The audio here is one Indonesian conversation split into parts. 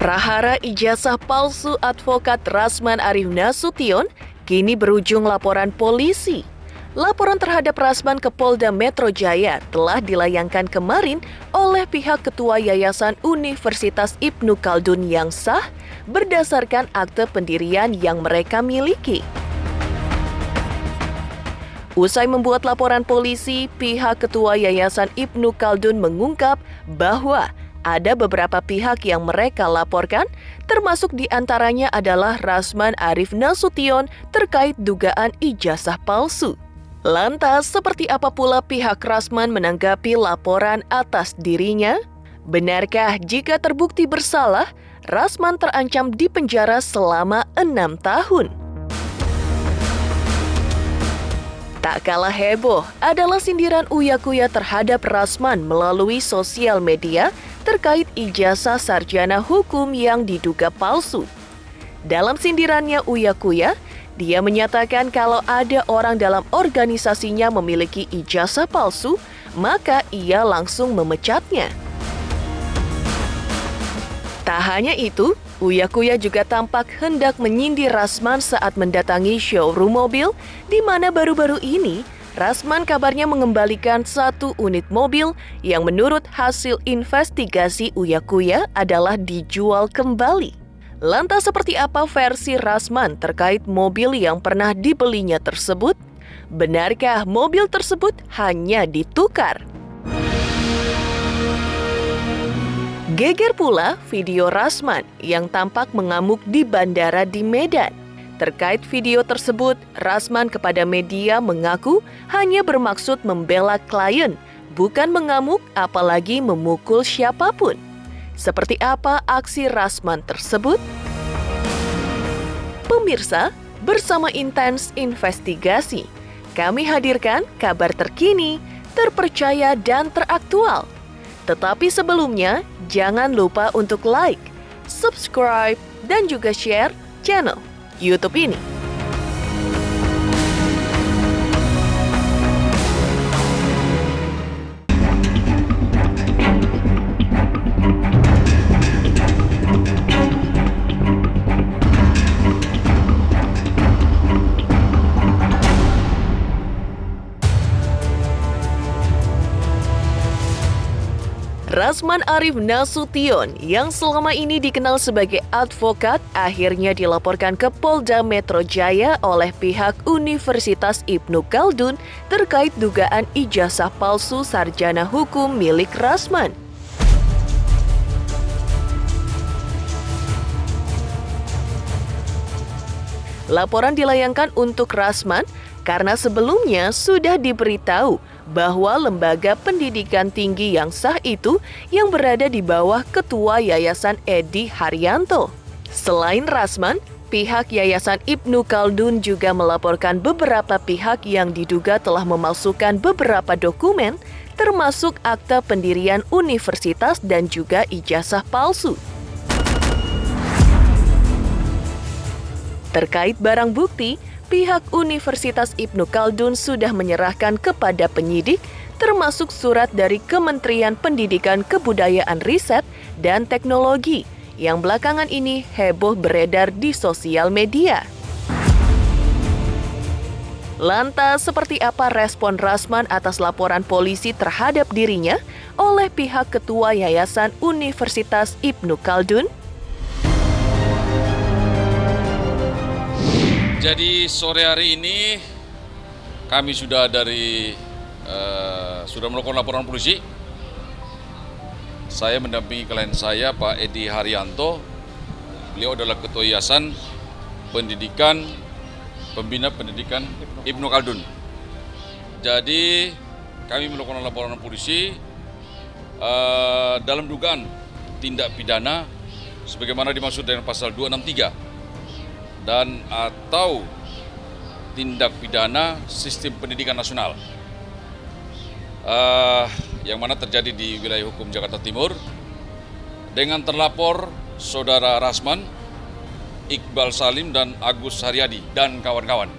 Prahara ijazah palsu advokat Rasman Arif Nasution kini berujung laporan polisi. Laporan terhadap Rasman ke Polda Metro Jaya telah dilayangkan kemarin oleh pihak Ketua Yayasan Universitas Ibnu Khaldun yang sah berdasarkan akte pendirian yang mereka miliki. Usai membuat laporan polisi, pihak Ketua Yayasan Ibnu Khaldun mengungkap bahwa ada beberapa pihak yang mereka laporkan, termasuk diantaranya adalah Rasman Arif Nasution terkait dugaan ijazah palsu. Lantas, seperti apa pula pihak Rasman menanggapi laporan atas dirinya? Benarkah jika terbukti bersalah, Rasman terancam dipenjara selama 6 tahun? Tak kalah heboh adalah sindiran Uya-Kuya terhadap Rasman melalui sosial media terkait ijazah sarjana hukum yang diduga palsu. Dalam sindirannya Uya-Kuya, dia menyatakan kalau ada orang dalam organisasinya memiliki ijazah palsu, maka ia langsung memecatnya. Tak hanya itu, Uya-Kuya juga tampak hendak menyindir Rasman saat mendatangi showroom mobil, di mana baru-baru ini Rasman kabarnya mengembalikan satu unit mobil yang menurut hasil investigasi Uya-Kuya adalah dijual kembali. Lantas seperti apa versi Rasman terkait mobil yang pernah dibelinya tersebut? Benarkah mobil tersebut hanya ditukar? Geger pula video Rasman yang tampak mengamuk di bandara di Medan. Terkait video tersebut, Rasman kepada media mengaku hanya bermaksud membela klien, bukan mengamuk apalagi memukul siapapun. Seperti apa aksi Rasman tersebut? Pemirsa, bersama Intens Investigasi, kami hadirkan kabar terkini, terpercaya dan teraktual. Tetapi sebelumnya, jangan lupa untuk like, subscribe, dan juga share channel YouTube ini. Rasman Arif Nasution yang selama ini dikenal sebagai advokat akhirnya dilaporkan ke Polda Metro Jaya oleh pihak Universitas Ibnu Khaldun terkait dugaan ijazah palsu sarjana hukum milik Rasman. Laporan dilayangkan untuk Rasman karena sebelumnya sudah diberitahu bahwa lembaga pendidikan tinggi yang sah itu yang berada di bawah Ketua Yayasan Edi Haryanto. Selain Rasman, pihak Yayasan Ibnu Khaldun juga melaporkan beberapa pihak yang diduga telah memalsukan beberapa dokumen, termasuk akta pendirian universitas dan juga ijazah palsu. Terkait barang bukti, pihak Universitas Ibnu Khaldun sudah menyerahkan kepada penyidik, termasuk surat dari Kementerian Pendidikan Kebudayaan Riset dan Teknologi, yang belakangan ini heboh beredar di sosial media. Lantas, seperti apa respon Rasman atas laporan polisi terhadap dirinya oleh pihak Ketua Yayasan Universitas Ibnu Khaldun? Jadi sore hari ini kami sudah melakukan laporan polisi. Saya mendampingi klien saya Pak Edi Haryanto. Beliau adalah Ketua Yayasan Pembina Pendidikan Ibnu Khaldun. Jadi kami melakukan laporan polisi dalam dugaan tindak pidana sebagaimana dimaksud dengan pasal 263. Dan atau tindak pidana sistem pendidikan nasional yang mana terjadi di wilayah hukum Jakarta Timur dengan terlapor saudara Rasman, Iqbal Salim dan Agus Haryadi dan kawan-kawan.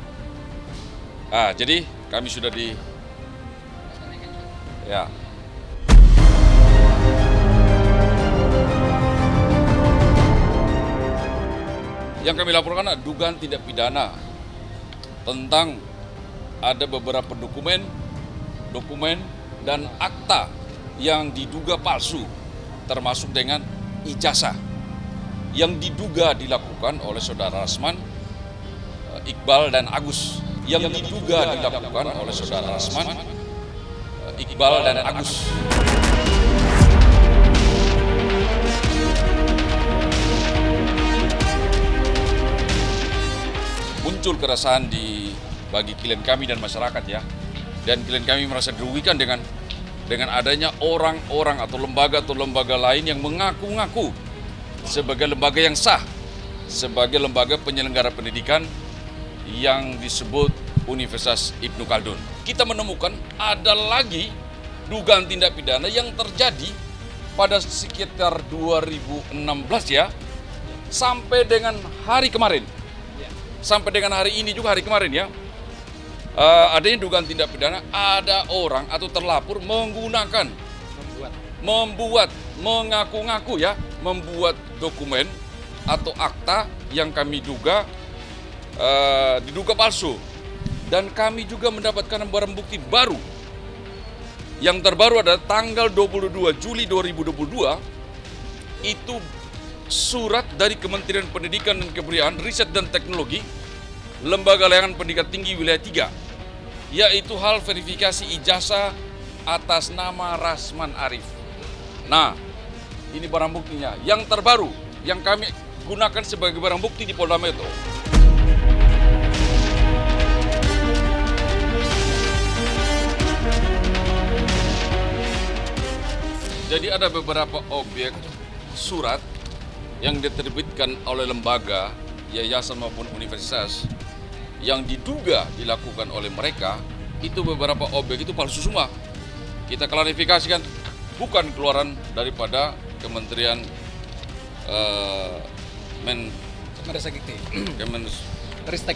Jadi kami sudah Yang kami laporkan adalah dugaan tindak pidana tentang ada beberapa dokumen dan akta yang diduga palsu, termasuk dengan ijazah yang diduga dilakukan oleh saudara Rasman, Iqbal dan Agus. Yang diduga dilakukan oleh saudara Rasman, Iqbal dan Agus. Muncul keresahan bagi klien kami dan masyarakat ya, dan klien kami merasa dirugikan dengan adanya orang-orang atau lembaga lain yang mengaku-ngaku sebagai lembaga yang sah, sebagai lembaga penyelenggara pendidikan yang disebut Universitas Ibnu Khaldun. Kita menemukan ada lagi dugaan tindak pidana yang terjadi pada sekitar 2016 ya, sampai dengan hari kemarin. Sampai dengan hari ini juga, hari kemarin ya, adanya dugaan tindak pidana, ada orang atau terlapor mengaku-ngaku ya, membuat dokumen atau akta yang kami diduga palsu. Dan kami juga mendapatkan barang bukti baru. Yang terbaru adalah tanggal 22 Juli 2022, itu surat dari Kementerian Pendidikan dan Kebudayaan, Riset dan Teknologi, Lembaga Layanan Pendidikan Tinggi Wilayah 3, yaitu hal verifikasi ijazah atas nama Rasman Arif. Nah, ini barang buktinya yang terbaru yang kami gunakan sebagai barang bukti di Polda Metro. Jadi ada beberapa objek surat yang diterbitkan oleh lembaga, yayasan maupun universitas yang diduga dilakukan oleh mereka, itu beberapa objek itu palsu semua. Kita klarifikasikan, bukan keluaran daripada Kementerian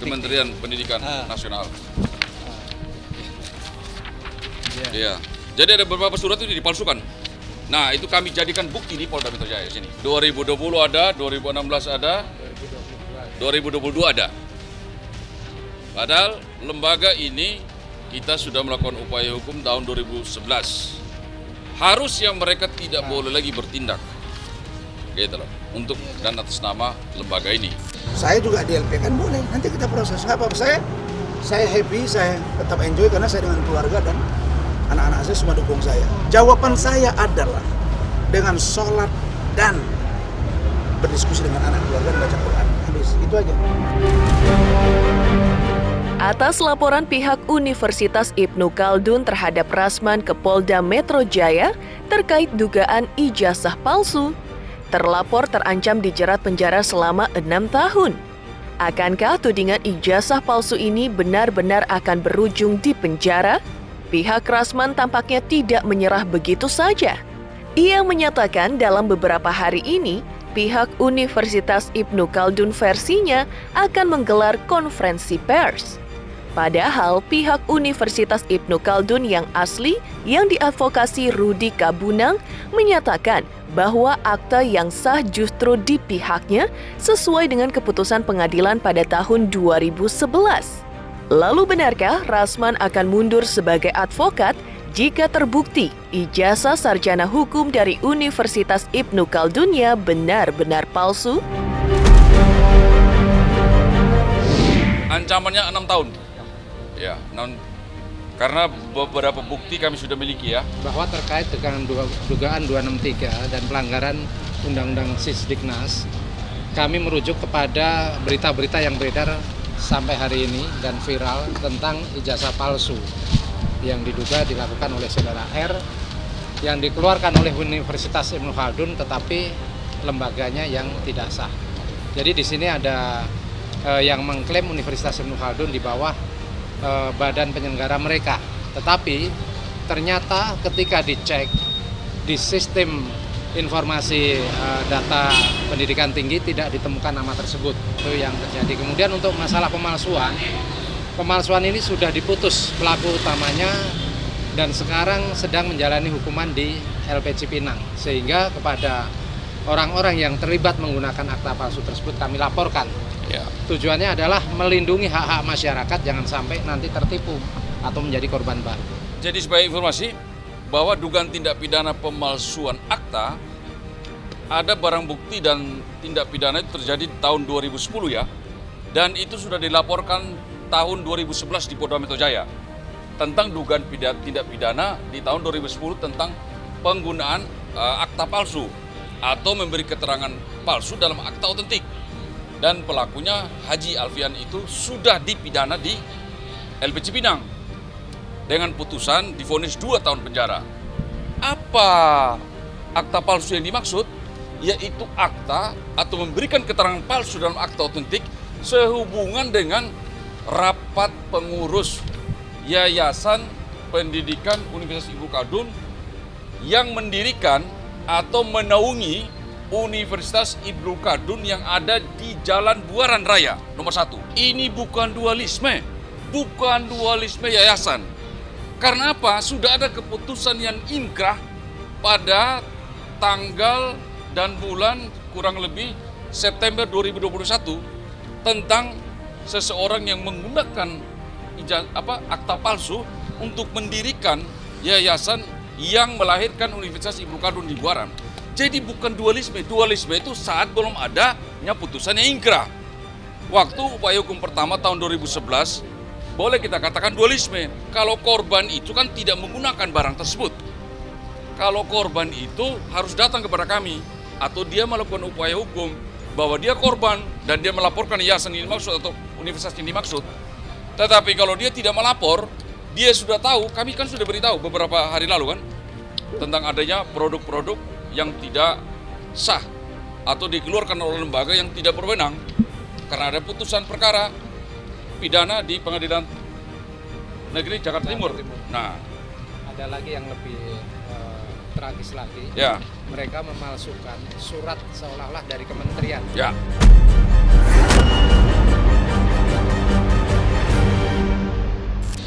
Kementerian Pendidikan Nasional. Iya. Jadi ada beberapa surat itu dipalsukan. Nah, itu kami jadikan bukti di Polda Metro Jaya sini. 2020 ada, 2016 ada, 2022 ada. Padahal lembaga ini kita sudah melakukan upaya hukum tahun 2011. Harusnya mereka tidak boleh lagi bertindak, gitu loh, untuk dan atas nama lembaga ini. Saya juga DLP kan boleh, nanti kita proses. Nggak apa-apa, saya happy, saya tetap enjoy karena saya dengan keluarga dan anak-anak saya semua dukung saya. Jawaban saya adalah dengan sholat dan berdiskusi dengan anak keluarga dan baca Quran. Habis, itu aja. Atas laporan pihak Universitas Ibnu Khaldun terhadap Rasman ke Polda Metro Jaya terkait dugaan ijazah palsu, terlapor terancam dijerat penjara selama 6 tahun. Akankah tudingan ijazah palsu ini benar-benar akan berujung di penjara? Pihak Rasman tampaknya tidak menyerah begitu saja. Ia menyatakan dalam beberapa hari ini, pihak Universitas Ibnu Khaldun versinya akan menggelar konferensi pers. Padahal pihak Universitas Ibnu Khaldun yang asli yang diadvokasi Rudi Kabunang menyatakan bahwa akta yang sah justru di pihaknya sesuai dengan keputusan pengadilan pada tahun 2011. Lalu benarkah Rasman akan mundur sebagai advokat jika terbukti ijazah sarjana hukum dari Universitas Ibnu Khaldunnya benar-benar palsu? Ancamannya 6 tahun. Ya, karena beberapa bukti kami sudah miliki ya. Bahwa terkait dengan dugaan 263 dan pelanggaran Undang-Undang Sisdiknas, kami merujuk kepada berita-berita yang beredar sampai hari ini dan viral tentang ijazah palsu yang diduga dilakukan oleh saudara R yang dikeluarkan oleh Universitas Ibnu Khaldun tetapi lembaganya yang tidak sah. Jadi di sini ada yang mengklaim Universitas Ibnu Khaldun di bawah badan penyelenggara mereka, tetapi ternyata ketika dicek di sistem informasi data pendidikan tinggi tidak ditemukan nama tersebut. Itu yang terjadi. Kemudian untuk masalah pemalsuan ini sudah diputus pelaku utamanya dan sekarang sedang menjalani hukuman di LP Cipinang, sehingga kepada orang-orang yang terlibat menggunakan akta palsu tersebut kami laporkan Ya. Tujuannya adalah melindungi hak-hak masyarakat jangan sampai nanti tertipu atau menjadi korban baru. Jadi sebagai informasi bahwa dugaan tindak pidana pemalsuan akta, ada barang bukti dan tindak pidana itu terjadi di tahun 2010 ya. Dan itu sudah dilaporkan tahun 2011 di Polda Metro Jaya tentang dugaan tindak pidana di tahun 2010 tentang penggunaan akta palsu atau memberi keterangan palsu dalam akta otentik. Dan pelakunya Haji Alfian itu sudah dipidana di LP Cipinang dengan putusan divonis 2 tahun penjara. Apa akta palsu yang dimaksud? Yaitu akta atau memberikan keterangan palsu dalam akta otentik sehubungan dengan rapat pengurus Yayasan Pendidikan Universitas Ibnu Khaldun yang mendirikan atau menaungi Universitas Ibnu Khaldun yang ada di Jalan Buaran Raya nomor 1. Ini bukan dualisme yayasan. Karena apa? Sudah ada keputusan yang inkrah pada tanggal dan bulan kurang lebih September 2021 tentang seseorang yang menggunakan akta palsu untuk mendirikan yayasan yang melahirkan Universitas Ibnu Khaldun di Buaran. Jadi bukan dualisme itu saat belum adanya putusan yang inkrah. Waktu upaya hukum pertama tahun 2011, boleh kita katakan dualisme. Kalau korban itu kan tidak menggunakan barang tersebut. Kalau korban itu harus datang kepada kami atau dia melakukan upaya hukum bahwa dia korban dan dia melaporkan yayasan yang dimaksud atau universitas yang dimaksud. Tetapi kalau dia tidak melapor, dia sudah tahu, kami kan sudah beritahu beberapa hari lalu kan, tentang adanya produk-produk yang tidak sah atau dikeluarkan oleh lembaga yang tidak berwenang karena ada putusan perkara pidana di Pengadilan Negeri Jakarta Timur. Nah, ada lagi yang lebih tragis lagi. Ya. Mereka memalsukan surat seolah-olah dari kementerian. Ya.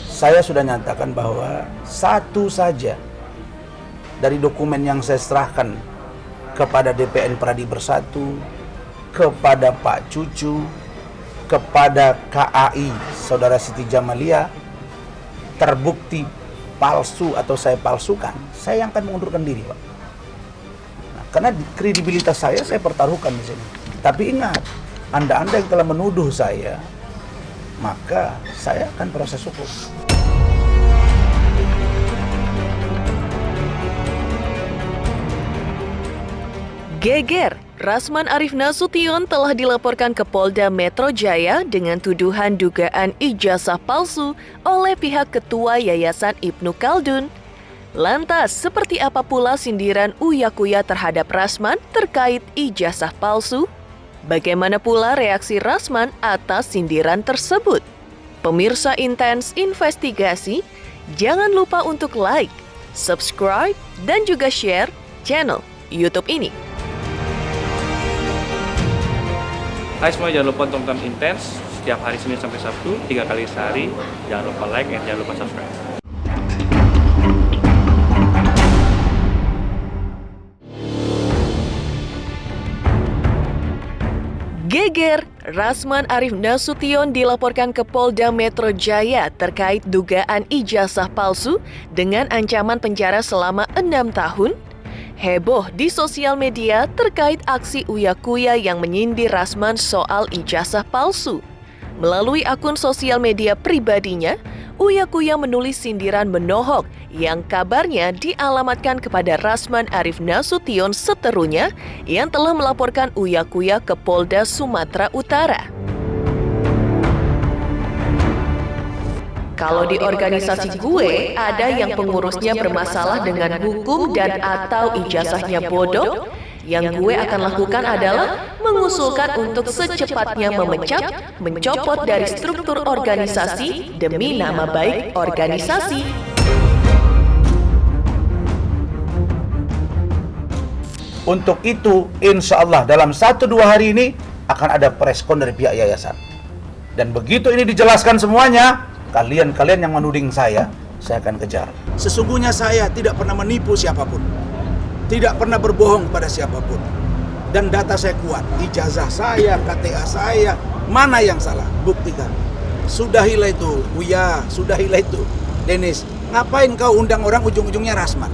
Saya sudah nyatakan bahwa satu saja dari dokumen yang saya serahkan kepada DPN Pradi Bersatu, kepada Pak Cucu, kepada KAI Saudara Siti Jamalia terbukti palsu atau saya palsukan, saya yang akan mengundurkan diri, Pak. Nah, karena kredibilitas saya pertaruhkan di sini. Tapi ingat, Anda-anda yang telah menuduh saya, maka saya akan proses hukum. Geger, Rasman Arif Nasution telah dilaporkan ke Polda Metro Jaya dengan tuduhan dugaan ijazah palsu oleh pihak Ketua Yayasan Ibnu Khaldun. Lantas, seperti apa pula sindiran Uya Kuya terhadap Rasman terkait ijazah palsu? Bagaimana pula reaksi Rasman atas sindiran tersebut? Pemirsa Intens Investigasi, jangan lupa untuk like, subscribe, dan juga share channel YouTube ini. Hai semua, jangan lupa tonton Intens setiap hari Senin sampai Sabtu 3 kali sehari. Jangan lupa like dan jangan lupa subscribe. Geger, Rasman Arif Nasution dilaporkan ke Polda Metro Jaya terkait dugaan ijazah palsu dengan ancaman penjara selama 6 tahun. Heboh di sosial media terkait aksi Uya Kuya yang menyindir Rasman soal ijazah palsu. Melalui akun sosial media pribadinya, Uya Kuya menulis sindiran menohok yang kabarnya dialamatkan kepada Rasman Arif Nasution seterunya yang telah melaporkan Uya Kuya ke Polda Sumatera Utara. Kalau di organisasi gue, ada yang pengurusnya bermasalah dengan hukum dan atau ijazahnya bodoh, yang gue akan lakukan adalah mengusulkan untuk secepatnya mencopot dari struktur organisasi demi nama baik organisasi. Untuk itu, insya Allah dalam 1-2 hari ini akan ada preskon dari pihak yayasan. Dan begitu ini dijelaskan semuanya, kalian yang menuding saya akan kejar. Sesungguhnya saya tidak pernah menipu siapapun. Tidak pernah berbohong pada siapapun. Dan data saya kuat, ijazah saya, KTA saya, Mana yang salah? Buktikan. Sudahilah itu, Uya, sudahilah itu. Dennis, ngapain kau undang orang ujung-ujungnya Rasman?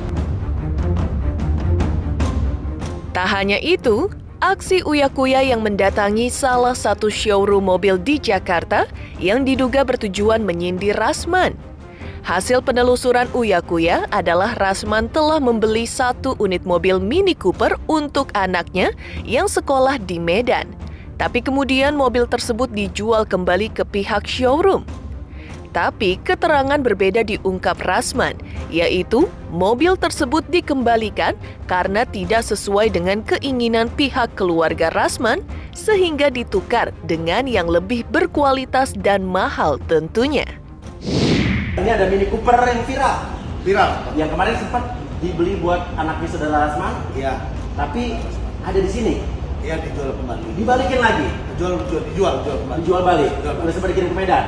Tak hanya itu, aksi Uya Kuya yang mendatangi salah satu showroom mobil di Jakarta yang diduga bertujuan menyindir Rasman. Hasil penelusuran Uya Kuya adalah Rasman telah membeli 1 unit mobil Mini Cooper untuk anaknya yang sekolah di Medan. Tapi kemudian mobil tersebut dijual kembali ke pihak showroom. Tapi keterangan berbeda diungkap Rasman, yaitu mobil tersebut dikembalikan karena tidak sesuai dengan keinginan pihak keluarga Rasman sehingga ditukar dengan yang lebih berkualitas dan mahal tentunya. Ini ada Mini Cooper yang viral. Viral? Yang kemarin sempat dibeli buat anaknya saudara Rasman. Iya. Tapi ada di sini. Iya, dijual kembali. Dibalikin lagi. Dijual kembali. Dijual balik. Udah sempat dikirim ke Medan.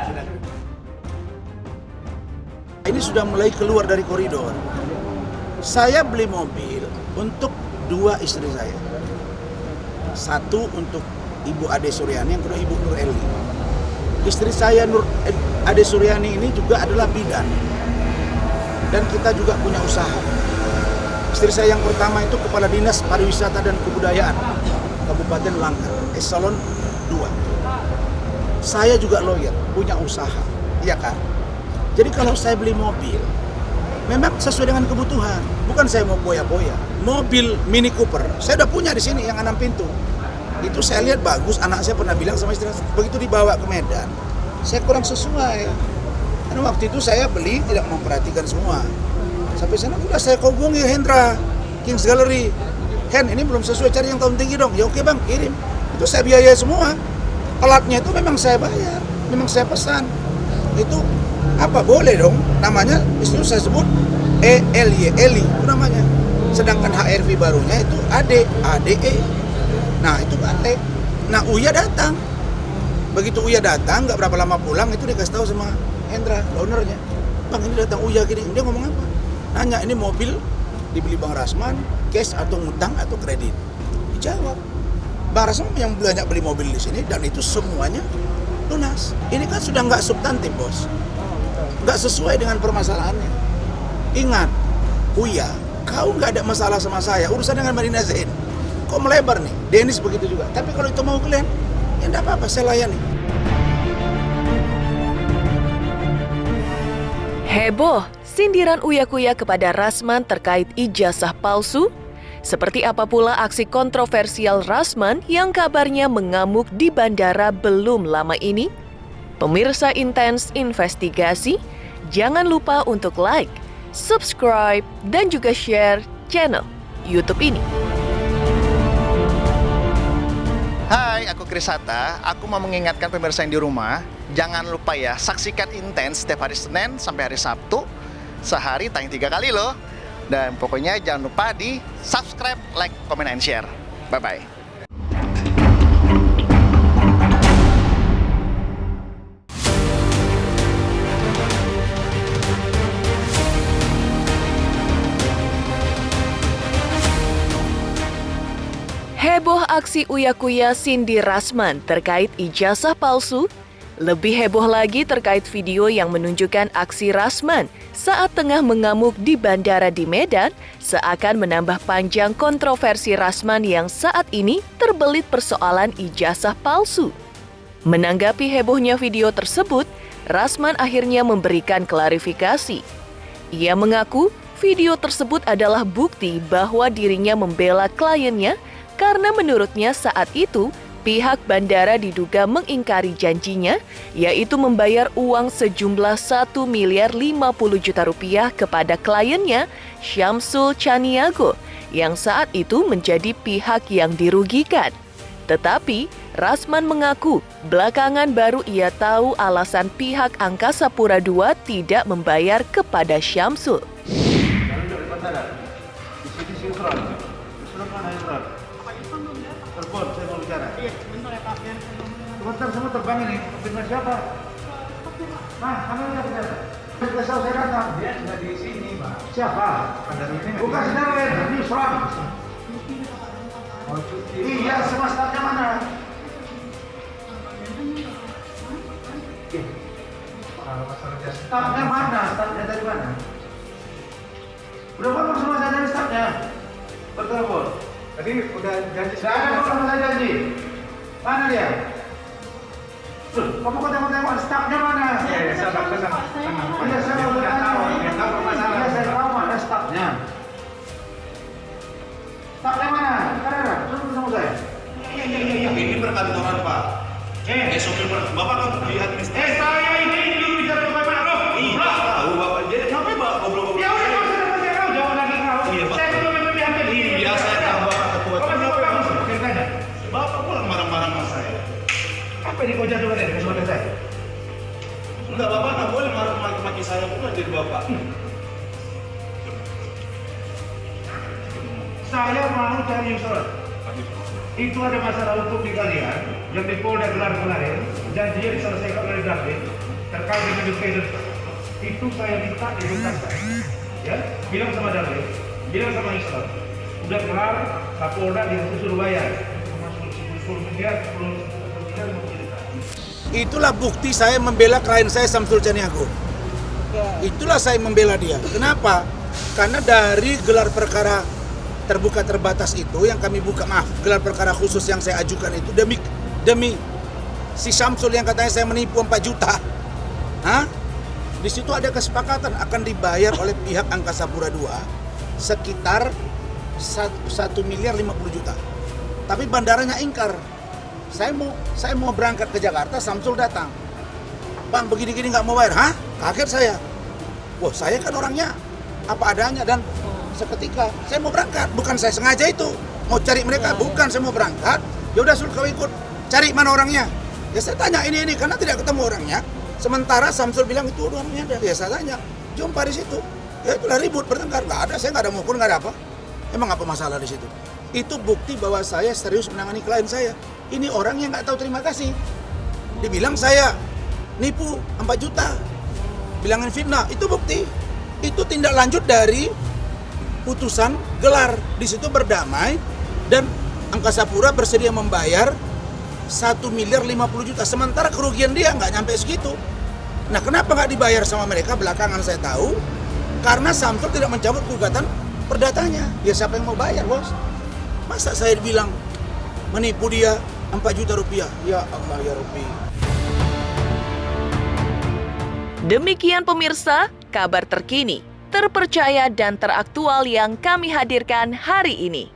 Ini sudah mulai keluar dari koridor. Saya beli mobil untuk 2 istri saya. 1 untuk Ibu Ade Suryani, yang kedua Ibu Nur Eli. Istri saya Ade Suryani ini juga adalah bidan. Dan kita juga punya usaha. Istri saya yang pertama itu Kepala Dinas Pariwisata dan Kebudayaan Kabupaten Langkat, Eselon 2. Saya juga lawyer, punya usaha, iya kan? Jadi kalau saya beli mobil, memang sesuai dengan kebutuhan. Bukan saya mau boya-boya. Mobil Mini Cooper, saya udah punya di sini yang 6 pintu. Itu saya lihat bagus, anak saya pernah bilang sama istri, begitu dibawa ke Medan, saya kurang sesuai. Karena waktu itu saya beli tidak memperhatikan semua. Sampai sana udah saya hubungi Hendra, Kings Gallery. Hen, ini belum sesuai, cari yang tahun tinggi dong. Ya oke bang, kirim. Itu saya biayai semua. Pelatnya itu memang saya bayar, memang saya pesan. Itu apa boleh dong? Namanya itu saya sebut Eli itu namanya. Sedangkan HRV barunya itu ADE. Nah itu balik. Nah Uya datang. Begitu Uya datang, nggak berapa lama pulang itu dikasih tahu sama Hendra, ownernya. Bang ini datang Uya gini. Dia ngomong apa? Nanya ini mobil dibeli Bang Rasman, cash atau ngutang atau kredit? Dijawab. Bang Rasman yang banyak beli mobil di sini dan itu semuanya lunas. Ini kan sudah nggak substantif bos, nggak sesuai dengan permasalahannya. Ingat, Uya, kau nggak ada masalah sama saya. Urusan dengan Marina Zain, kok melebar nih? Dennis begitu juga. Tapi kalau itu mau kalian, ya nggak apa-apa, saya layani. Heboh, sindiran Uya Kuya kepada Rasman terkait ijazah palsu? Seperti apa pula aksi kontroversial Rasman yang kabarnya mengamuk di bandara belum lama ini? Pemirsa Intens Investigasi, jangan lupa untuk like, subscribe, dan juga share channel YouTube ini. Hai, aku Krisata. Aku mau mengingatkan pemirsa yang di rumah, jangan lupa ya, saksikan Intens setiap hari Senin sampai hari Sabtu. Sehari tayang 3 kali loh. Dan pokoknya jangan lupa di subscribe, like, comment, and share. Bye-bye. Heboh aksi Uya Kuya sindir Rasman terkait ijazah palsu. Lebih heboh lagi terkait video yang menunjukkan aksi Rasman saat tengah mengamuk di bandara di Medan seakan menambah panjang kontroversi Rasman yang saat ini terbelit persoalan ijazah palsu. Menanggapi hebohnya video tersebut, Rasman akhirnya memberikan klarifikasi. Ia mengaku video tersebut adalah bukti bahwa dirinya membela kliennya karena menurutnya saat itu pihak bandara diduga mengingkari janjinya, yaitu membayar uang sejumlah 1,50 miliar rupiah kepada kliennya, Syamsul Caniago, yang saat itu menjadi pihak yang dirugikan. Tetapi, Rasman mengaku belakangan baru ia tahu alasan pihak Angkasa Pura II tidak membayar kepada Syamsul. Telepon, saya mau bicara. Iya, sebentar ya Pak. Sebentar, semua terbang ini. Dengan siapa? Nah, kamu yang bicara. Sudah saya datang. Dia sudah di sini, Pak. Siapa? Bukan saudara, ini Islam. Iya, semestanya mana? Stafnya mana? Stafnya dari mana? Udah ngomong sama saya dari stafnya. Bertelepon. Tadi udah janji. Saya ngomong sama saya janji. Mana dia? Loh, kamu kok tengok-tengok stafnya mana? Sabar. Iya, saya mau tahu. Saya tahu mana stafnya. Stafnya mana? Karena, tunggu sama saya. Iya. Ini perkantoran, Pak. Sopir Bapak kan di administrasi. Saya ini dulu bicara Bapak Ma'ruf. Iya, tahu Bapak. Jadi kenapa Bapak goblok-goblok? Ya udah, saya tahu, jangan lagi tahu. Iya, Pak. Saya belum hampir ini. Iya, saya tahu Bapak ketua. Kenapa kamu ceritanya? Bapak pulang marah-marah sama saya. Apa ini kau jatuh dari kesuatan saya? Enggak, Bapak nggak boleh maki saya pula jadi Bapak. Saya mau cari surat. Itu ada masalah hukum di kalian yang di Polda gelar kemarin, janjinya diselesaikan oleh David terkait dengan education. Itu saya minta dituntaskan. Ya, bilang sama David, bilang sama Islam. Udah kelar, Kapolda dia suruh bayar. Masuk 10 miliar, 10 miliar. Itulah bukti saya membela klien saya Samsul Caniago. Itulah saya membela dia. Kenapa? Karena dari gelar perkara terbuka terbatas itu yang kami buka, gelar perkara khusus yang saya ajukan itu demi si Samsul yang katanya saya menipu 4 juta. Di situ ada kesepakatan akan dibayar oleh pihak Angkasa Pura II sekitar 1 miliar 50 juta. Tapi bandaranya ingkar. Saya mau berangkat ke Jakarta, Samsul datang. Bang, begini-gini nggak mau bayar. Kaget saya. Wah, saya kan orangnya apa adanya dan seketika saya mau berangkat, bukan saya sengaja itu mau cari mereka, bukan saya mau berangkat. Ya udah suruh kau ikut, cari mana orangnya. Ya saya tanya ini karena tidak ketemu orangnya. Sementara Samsul bilang itu orangnya ada. Ya saya tanya, jumpa di situ. Ya itulah ribut bertengkar, nggak ada, saya nggak ada mukul, nggak ada apa. Emang apa masalah di situ? Itu bukti bahwa saya serius menangani klien saya. Ini orang yang nggak tahu terima kasih. Dibilang saya nipu 4 juta, bilangin fitnah, itu bukti. Itu tindak lanjut dari putusan gelar. Di situ berdamai dan Angkasa Pura bersedia membayar 1 miliar 50 juta. Sementara kerugian dia nggak nyampe segitu. Nah, kenapa nggak dibayar sama mereka? Belakangan saya tahu karena Samsul tidak mencabut gugatan perdatanya. Ya siapa yang mau bayar, bos? Masa saya bilang menipu dia 4 juta rupiah? Ya Allah ya Rabbi. Demikian pemirsa, kabar terkini, terpercaya dan teraktual yang kami hadirkan hari ini.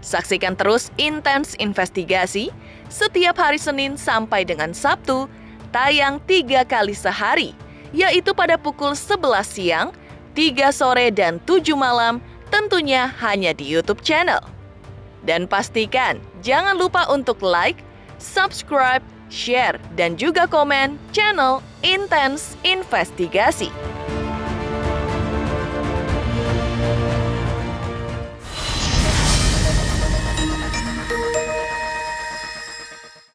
Saksikan terus Intens Investigasi setiap hari Senin sampai dengan Sabtu, tayang 3 kali sehari, yaitu pada pukul 11 siang, 3 sore, dan 7 malam, tentunya hanya di YouTube channel. Dan pastikan jangan lupa untuk like, subscribe, share, dan juga komen channel Intens Investigasi.